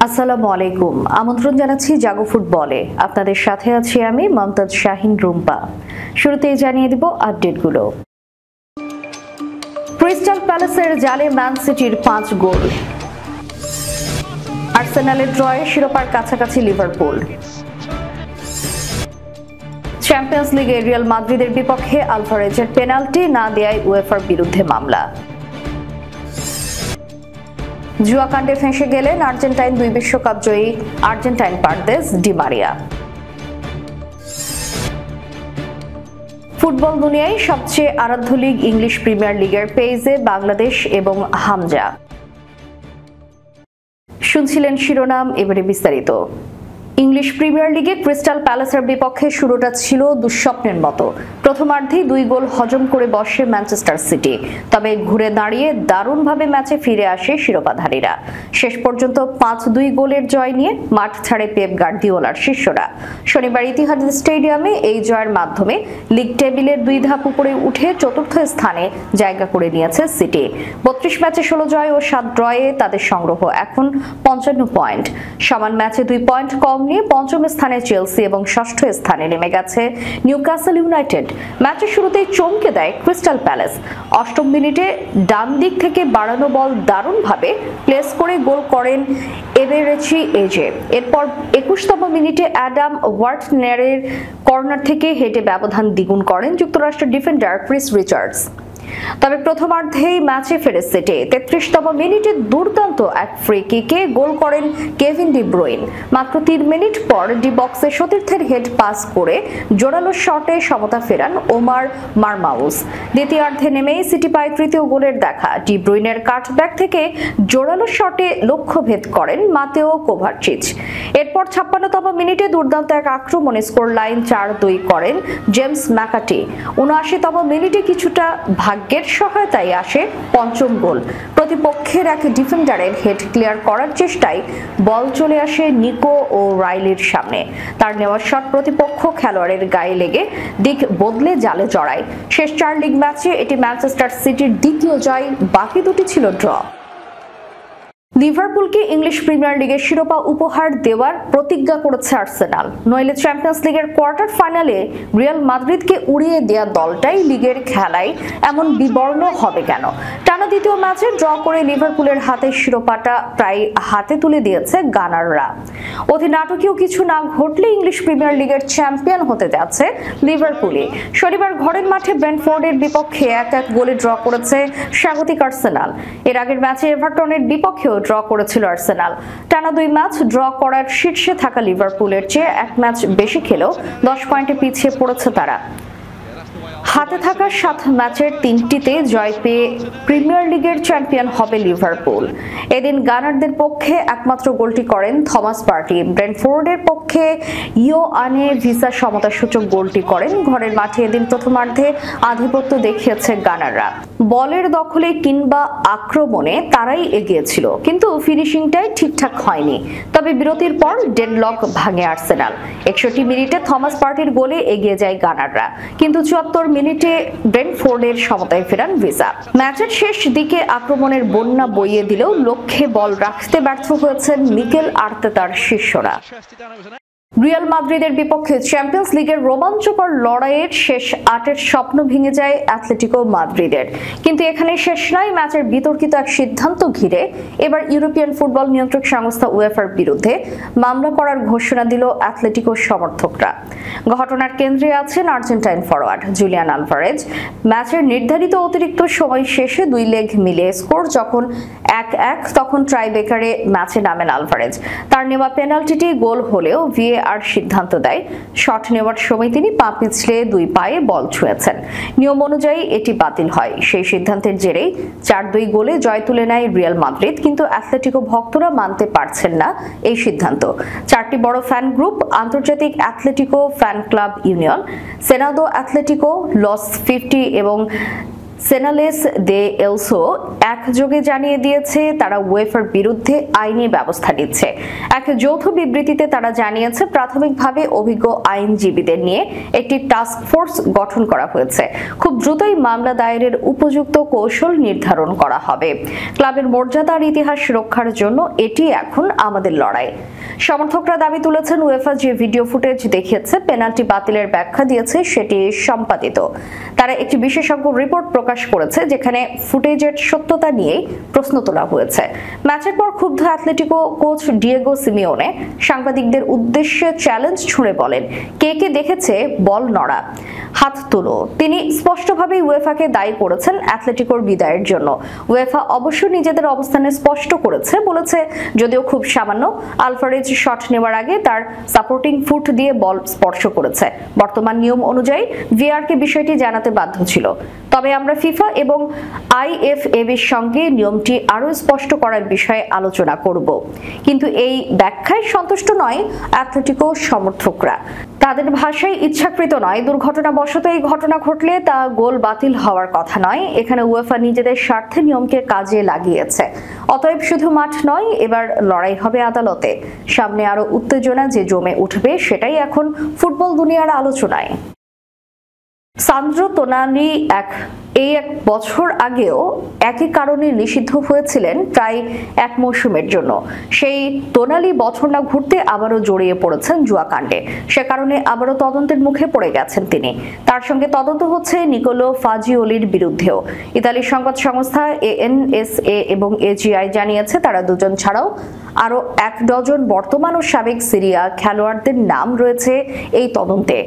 আসসালামু আলাইকুম। আমন্ত্রণ জানাচ্ছি জাগো ফুটবলে। আপনাদের সাথে আছি আমি মমতাজ শাহিন রুম্পা। শুরুতেই জানিয়ে দিব আপডেটগুলো। ক্রিস্টাল প্যালেসের জালে ম্যান সিটির 5 গোল। আর্সেনালের ড্রয়ে শিরোপার কাছাকাছি লিভারপুল। চ্যাম্পিয়ন্স লিগে রিয়াল মাদ্রিদের বিপক্ষে আলভারেজের পেনাল্টি না দেয়ায় উয়েফার বিরুদ্ধে মামলা। জুয়াকাণ্ডে ফেঁসে গেলেন আর্জেন্টাইন 2 বিশ্বকাপ জয়ী Argentine Paredes Di Maria. Football দুনিয়ায় সবচেয়ে আরাধ্য লিগ ইংলিশ প্রিমিয়ার লিগের পেজে বাংলাদেশ এবং হামজা। শুনছিলেন শিরোনাম, এবারে বিস্তারিত। ইংলিশ প্রিমিয়ার লিগে ক্রিস্টাল প্যালেসের বিপক্ষে শুরুটা ছিল দুঃস্বপ্নের মতো। প্রথমার্ধেই 2 গোল হজম করে বসে ম্যানচেস্টার সিটি, তবে ঘুরে দাঁড়িয়ে দারুণভাবে ম্যাচে ফিরে আসে শিরোপাধারীরা। শেষ পর্যন্ত 5-2 গোলের জয় নিয়ে মাঠ ছাড়ে পেপ গার্দিওলার শিষ্যরা। শনিবার ইতিহাদ স্টেডিয়ামে এই জয়ের মাধ্যমে লিগ টেবিলের 2 ধাপ উপরে উঠে চতুর্থ স্থানে জায়গা করে নিয়েছে সিটি। 32 ম্যাচে 16 জয় ও 7 ড্রয়ে তাদের সংগ্রহ এখন 55 পয়েন্ট। সমান ম্যাচে 2 পয়েন্ট কম নিয়ে পঞ্চম স্থানে চেলসি এবং ষষ্ঠ স্থানে নেমে গেছে নিউক্যাসল ইউনাইটেড। ম্যাচের শুরুতেই চমকে দেয় ক্রিস্টাল প্যালেস। 8ম মিনিটে ডান দিক থেকে বাড়ানো বল দারুণভাবে প্লেস করে গোল করেন এবেরেচি এজে। এরপর 21তম মিনিটে অ্যাডাম ওয়ার্টনারের কর্নার থেকে হেঁটে ব্যবধান দ্বিগুণ করেন যুক্তরাষ্ট্রের ডিফেন্ডার ক্রিস রিচার্ডস। তবে প্রথমার্ধেই ম্যাচে ফেরে সিটি। 33তম মিনিটে দুর্দান্ত এক ফ্রি কিকে গোল করেন কেভিন ডি ব্রুইন। মাত্র 3 মিনিট পর ডি বক্সে সতীর্থের হেড পাস করে জোরালো শটে সমতা ফেরান ওমার মারমাউস। দ্বিতীয়ার্ধে নেমেই সিটি পায় তৃতীয় গোলের দেখা। ডি ব্রুইনের কাটব্যাক থেকে জোরালো শটে লক্ষ্যভেদ করেন মাতেও কোভাচিচ। এরপর 56তম মিনিটে দুর্দান্ত এক আক্রমণে স্কোর লাইন 4-2 করেন জেমস ম্যাকাটি। 79তম মিনিটে কিছুটা ভাগ্যের সহায়তায় আসে পঞ্চম গোল। প্রতিপক্ষের এক ডিফেন্ডারের হেড ক্লিয়ার করার চেষ্টায় বল চলে আসে নিকো ও রাইলির সামনে। তার নেওয়া শট প্রতিপক্ষ খেলোয়াড়ের গায়ে লেগে দিক বদলে জালে জড়ায়। শেষ 4 লিগ ম্যাচে এটি ম্যানচেস্টার সিটির দ্বিতীয় জয়, বাকি দুটি ছিল ড্র। লিভারপুলকে ইংলিশ প্রিমিয়ার লিগের শিরোপা উপহার দেওয়ার প্রতিজ্ঞা করেছে আর্সেনাল। নইলে চ্যাম্পিয়ন্স লিগের কোয়ার্টার ফাইনালে রিয়াল মাদ্রিদকে উড়িয়ে দেওয়া দলটাই লিগের খেলায় এমন বিবর্ণ হবে কেন? টানা দ্বিতীয় ম্যাচে ড্র করে লিভারপুলের হাতে শিরোপাটা প্রায় হাতে তুলে দিয়েছে গানাররা। অতি নাটকীয় কিছু না ঘটলে ইংলিশ প্রিমিয়ার লিগের চ্যাম্পিয়ন হতে যাচ্ছে লিভারপুলে। শনিবার ঘরের মাঠে ব্রেন্টফোর্ডের বিপক্ষে 1-1 গোলে ড্র করেছে স্বাগতিক আর্সেনাল। এর আগের ম্যাচে এভারটনের বিপক্ষেও ড্র করেছিল আর্সেনাল। টানা 2 ম্যাচ ড্র করার শীর্ষে থাকা লিভারপুলের চেয়ে 1 ম্যাচ বেশি খেলেও 10 পয়েন্টে পিছিয়ে পড়েছে তারা। হাতে থাকা 7 ম্যাচের 3টিতে জয় পেয়ে প্রিমিয়ার লিগের চ্যাম্পিয়ন হবে লিভারপুল। এদিন গানারদের পক্ষে একমাত্র গোলটি করেন থমাস পার্টি। ব্রেন্টফোর্ডের পক্ষে ইয়োআনে ভিসা সমতাসূচক গোলটি করেন। ঘরের মাঠে এদিন প্রথমার্ধে আধিপত্য দেখিয়েছে গানাররা। বলের দখলে কিংবা আক্রমণে তারাই এগিয়ে ছিল, কিন্তু ফিনিশিংটাই ঠিকঠাক হয়নি। তবে বিরতির পর ডেডলক ভাঙে আর্সেনাল। 61 মিনিটে থমাস পার্টির গোলে এগিয়ে যায় গানাররা, কিন্তু 74 মিনিটে ব্রেন্টফোর্ডের সমতায় ফেরান ভিসা। ম্যাচের শেষ দিকে আক্রমণের বন্যা বইয়ে দিলেও লক্ষ্যে বল রাখতে ব্যর্থ হয়েছেন মিকেল আর্তেতার শিষ্যরা। রিয়াল মাদ্রিদের বিপক্ষে চ্যাম্পিয়ন্স লিগের রোমাঞ্চকর লড়াইয়ের শেষ 8-এর স্বপ্ন ভেঙে যায় অ্যাথলেটিকো মাদ্রিদের। কিন্তু এখানে শেষ নয়। ম্যাচের বিতর্কিত এক সিদ্ধান্ত ঘিরে এবার ইউরোপিয়ান ফুটবল নিয়ন্ত্রক সংস্থা উয়েফার বিরুদ্ধে মামলা করার ঘোষণা দিল অ্যাথলেটিকোর সমর্থকরা। ঘটনার কেন্দ্রে আছেন আর্জেন্টাইন ফরোয়ার্ড জুলিয়ান আলভারেজ। ম্যাচের নির্ধারিত অতিরিক্ত সময় শেষে 2 লেগ মিলে স্কোর যখন 1-1 তখন ট্রাইবেকারে ম্যাচে নামেন আলভারেজ। তার নেওয়া পেনাল্টিটি গোল হলেও আর সিদ্ধান্ত দেয় শট নেওয়ার সময় তিনি পা পিছলে 2 পায়ে বল ছুঁয়েছেন। নিয়ম অনুযায়ী এটি বাতিল হয়। সেই সিদ্ধান্তের জেরেই 4-2 গোলে জয় তুলে নেয় রিয়াল মাদ্রিদ। কিন্তু অ্যাথলেটিকো ভক্তরা মানতে পারছেন না এই সিদ্ধান্ত। 4টি বড় ফ্যান গ্রুপ আন্তর্জাতিক Atletico fan club union, Senado Atletico, Los 50 এবং সেনালেস দে এলসো একযোগে জানিয়ে দিয়েছে তারা উয়েফার বিরুদ্ধে আইনি ব্যবস্থা নিচ্ছে। এক যৌথ বিবৃতিতে তারা জানিয়েছে প্রাথমিকভাবে অভিজ্ঞ আইনজীবীদের নিয়ে একটি টাস্ক ফোর্স গঠন করা হয়েছে। খুব দ্রুতই মামলা দায়েরের উপযুক্ত কৌশল নির্ধারণ করা হবে। ক্লাবের মর্যাদার ইতিহাস রক্ষার জন্য এটি এখন আমাদের লড়াই। সমর্থকরা দাবি তুলেছেন উয়েফা যে ভিডিও ফুটেজ দেখিয়েছে পেনাল্টি বাতিলের ব্যাখ্যা দিয়েছে সেটি সম্পাদিত। তারা একটি বিশেষজ্ঞ রিপোর্ট প্রকাশ করেছে যেখানে ফুটেজের সত্যতা নিয়ে প্রশ্ন তোলা হয়েছে। ম্যাচের পর ক্ষুব্ধ অ্যাথলেটিকো কোচ ডিয়েগো সিমিওনে সাংবাদিকদের উদ্দেশ্যে চ্যালেঞ্জ ছুঁড়ে বলেন, কে কে দেখেছে বল নড়া, হাত তুলো। তিনি স্পষ্টভাবে উয়েফাকে দায়ী করেছেন অ্যাথলেটিকোর বিদায়ের জন্য। উয়েফা অবশ্য নিজেদের অবস্থানে স্পষ্ট করেছে, বলেছে যদিও খুব সামান্য, আলভারেজ শট নেওয়ার আগে তার সাপোর্টিং ফুট দিয়ে বল স্পর্শ করেছে। বর্তমান নিয়ম অনুযায়ী ভিআরকে বিষয়টি জানাতে বাধ্য ছিল। তবে আমরা ফিফা এবং আইএফএবির সঙ্গে নিয়মটি আরও স্পষ্ট করার বিষয়ে আলোচনা করব। কিন্তু এই ব্যাখ্যায় সন্তুষ্ট নয় অ্যাথলেটিকো সমর্থকরা। তাদের ভাষায় ইচ্ছাকৃত নয়, দুর্ঘটনাবশত এই ঘটনা ঘটলে তা গোল বাতিল হওয়ার কথা নয়। এখানে উয়েফা নিজেদের স্বার্থে নিয়মকে কাজে লাগিয়েছে। অতএব শুধু মাঠ নয়, এবার লড়াই হবে আদালতে। সামনে আরো উত্তেজনা যে জমে উঠবে সেটাই এখন ফুটবল দুনিয়ার আলোচনায়। সান্দ্রো তোনালি এক বছর আগেও একই কারণে নিষিদ্ধ হয়েছিলেন প্রায় এক মৌসুমের জন্য। সেই তোনালি বছর না ঘুরতে আবারও জড়িয়ে পড়েছেন জুয়াকাণ্ডে। সে কারণে আবারও তদন্তের মুখে পড়ে গেছেন তিনি। তার সঙ্গে তদন্ত হচ্ছে নিকোলো ফাজিওলির বিরুদ্ধেও। ইতালির সংবাদ সংস্থা এএনএসএ এবং এজিআই জানিয়েছে তারা দুজন ছাড়াও আরও 1 ডজন বর্তমান ও সাবেক সিরিয়া খেলোয়াড়দের নাম রয়েছে এই তদন্তে।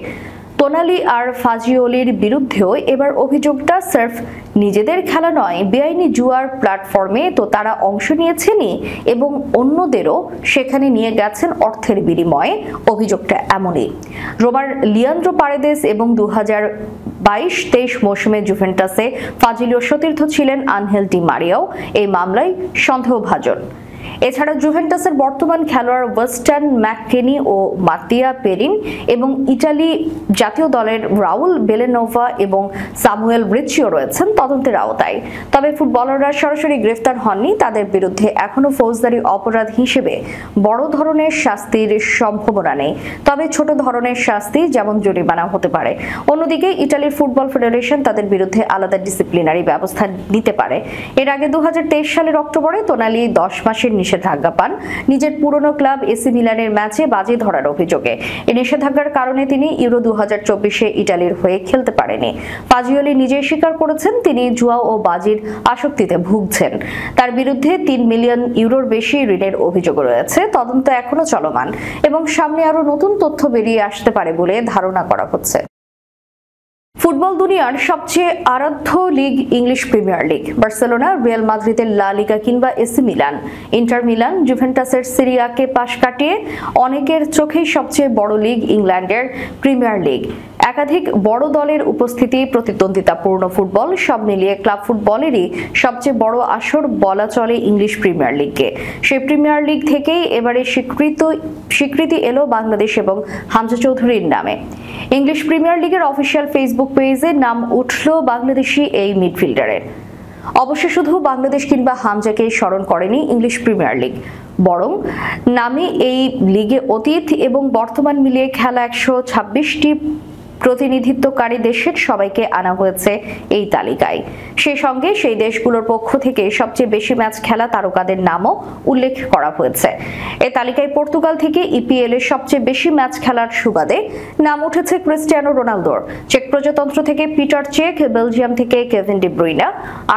তোনালি আর ফাজিওলির বিরুদ্ধেও এবার অভিযোগটা সির্ফ নিজেদের খেলা নয়, বেআইনি জুয়ার প্ল্যাটফর্মে তো তারা অংশ নিয়েছেনই এবং অন্যদেরও সেখানে নিয়ে গেছেন অর্থের বিনিময়ে। অভিযোগটা এমনই। রোমার লিয়ান্দ্রো পারেদেস এবং 2022-23 মৌসুমে জুভেন্টাসে ফাজিলিও সতীর্থ ছিলেন আনহেল ডি মারিয়াও এই মামলায় সন্দেহভাজন। এছাড়া জুভেন্টাসের বর্তমান খেলোয়াড় ওয়েস্টার্ন ম্যাককেনি ও মাতিয়া পেরিন এবং ইটালি জাতীয় দলের রাউল বেলেনোভা এবং সামুয়েল রিচিও রয়েছেন তদন্তের আওতায়। তবে ফুটবলাররা সরাসরি গ্রেফতার হননি। তাদের বিরুদ্ধে এখনো ফৌজদারি অপরাধ হিসেবে বড় ধরনের শাস্তির সম্ভাবনা নেই, তবে ছোট ধরনের শাস্তি যেমন জরিমানা হতে পারে। অন্যদিকে ইটালির ফুটবল ফেডারেশন তাদের বিরুদ্ধে আলাদা ডিসিপ্লিনারি ব্যবস্থা নিতে পারে। এর আগে 2023 সালের অক্টোবরে তোনালি 10 মাসের নিষেধাজ্ঞা পান নিজের পুরনো ক্লাব এসি মিলানের ম্যাচে বাজি ধরার অভিযোগে। এই নিষেধাজ্ঞার কারণে তিনি ইউরো 2024-এ ইটালির হয়ে খেলতে পারেনি। ফাজিওলি নিজেই স্বীকার করেছেন তিনি জুয়া ও বাজির আসক্তিতে ভুগছেন। তার বিরুদ্ধে 3 মিলিয়ন ইউরোর বেশি ঋণের অভিযোগ রয়েছে। তদন্ত এখনো চলমান এবং সামনে আরো নতুন তথ্য বেরিয়ে আসতে পারে বলে ধারণা করা হচ্ছে। ফুটবল দুনিয়ার সবচেয়ে আরাধ্য league English premier league. Barcelona, Real মাদ্রিদের লা লিগা কিংবা এসি মিলান, ইন্টার মিলান, জুভেন্টাসের সিরিয়াকে পাশ কাটিয়ে অনেকের চোখেই সবচেয়ে বড় লিগ ইংল্যান্ডের প্রিমিয়ার লিগ। একাধিক বড় দলের উপস্থিতি, প্রতিদ্বন্দ্বিতাপূর্ণ ফুটবল, সব মিলিয়ে ক্লাব ফুটবলেরই সবচেয়ে বড় আসর বলা চলে ইংলিশ প্রিমিয়ার লিগকে। সেই প্রিমিয়ার লিগ থেকেই এবারে স্বীকৃতি এলো বাংলাদেশ এবং হামজা চৌধুরীর নামে। ইংলিশ প্রিমিয়ার লিগের অফিসিয়াল ফেসবুক পেজে নাম উঠল বাংলাদেশি এই মিডফিল্ডারের। অবশ্য শুধু বাংলাদেশ কিংবা হামজাকেই স্মরণ করেনি ইংলিশ প্রিমিয়ার লিগ, বরং নামে এই লিগে অতীত এবং বর্তমান মিলিয়ে খেলা 126টি প্রতিনিধিত্বকারী দেশের সবাইকে আনা হয়েছে এই তালিকায়। সেই সঙ্গে সেই দেশগুলোর পক্ষ থেকে সবচেয়ে বেশি ম্যাচ খেলা তারকাদের নামও উল্লেখ করা হয়েছে। এই তালিকায় পর্তুগাল থেকে ইপিএল এর সবচেয়ে বেশি ম্যাচ খেলার সুবাদে নাম উঠেছে ক্রিস্টিয়ানো রোনালদোর, চেক প্রজাতন্ত্র থেকে পিটার চেক, বেলজিয়াম থেকে কেভিন ডি ব্রুইনা,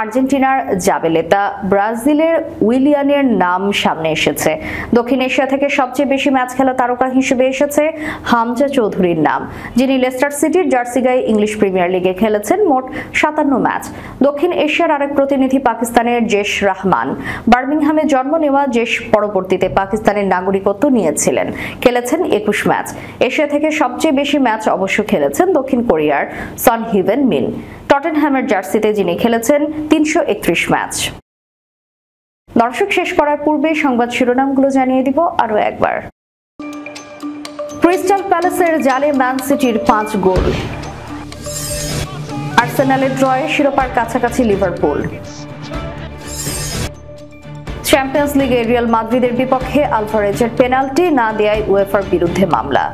আর্জেন্টিনার জাবেলেতা, ব্রাজিলের উইলিয়ানের নাম সামনে এসেছে। দক্ষিণ এশিয়া থেকে সবচেয়ে বেশি ম্যাচ খেলা তারকা হিসেবে এসেছে হামজা চৌধুরীর নাম, যিনি লেস্টার সিটির জার্সি গায়ে ইংলিশ প্রিমিয়ার লিগে খেলেছেন মোট 57 ম্যাচ। দক্ষিণ এশিয়ার আরেক প্রতিনিধি পাকিস্তানের জেশ রহমান, বার্মিংহামে জন্ম নেওয়া জেশ পরবর্তীতে পাকিস্তানের নাগরিকত্ব নিয়েছিলেন, খেলেছেন 21 ম্যাচ। এশিয়া থেকে সবচেয়ে বেশি ম্যাচ অবশ্য খেলেছেন দক্ষিণ কোরিয়ার সন হিভেন মিন, টটেনহ্যামের জার্সিতে যিনি খেলেছেন 331 ম্যাচ। দর্শক, শেষ করার পূর্বে সংবাদ শিরোনামগুলো জানিয়ে দিব আরো একবার। ক্রিস্টাল প্যালেসের জালে ম্যান সিটির 5 গোল। আর্সেনালের ড্রয়ে শিরোপার কাছাকাছি লিভারপুল। চ্যাম্পিয়ন্স লিগে রিয়াল মাদ্রিদের বিপক্ষে আলভারেজের পেনাল্টি না দেয়ায় উয়েফার বিরুদ্ধে মামলা।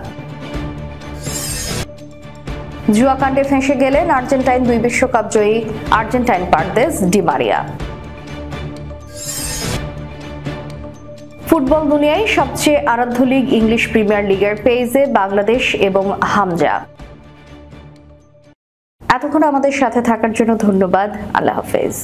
জুয়াকাণ্ডে ফেঁসে গেলেন আর্জেন্টাইন 2 বিশ্বকাপ জয়ী Argentine Paredes Di Maria. Football দুনিয়ায় সবচেয়ে আরাধ্য লিগ ইংলিশ প্রিমিয়ার লিগের পেজে বাংলাদেশ এবং হামজা। এতক্ষণ আমাদের সাথে থাকার জন্য ধন্যবাদ। আল্লাহ হাফেজ।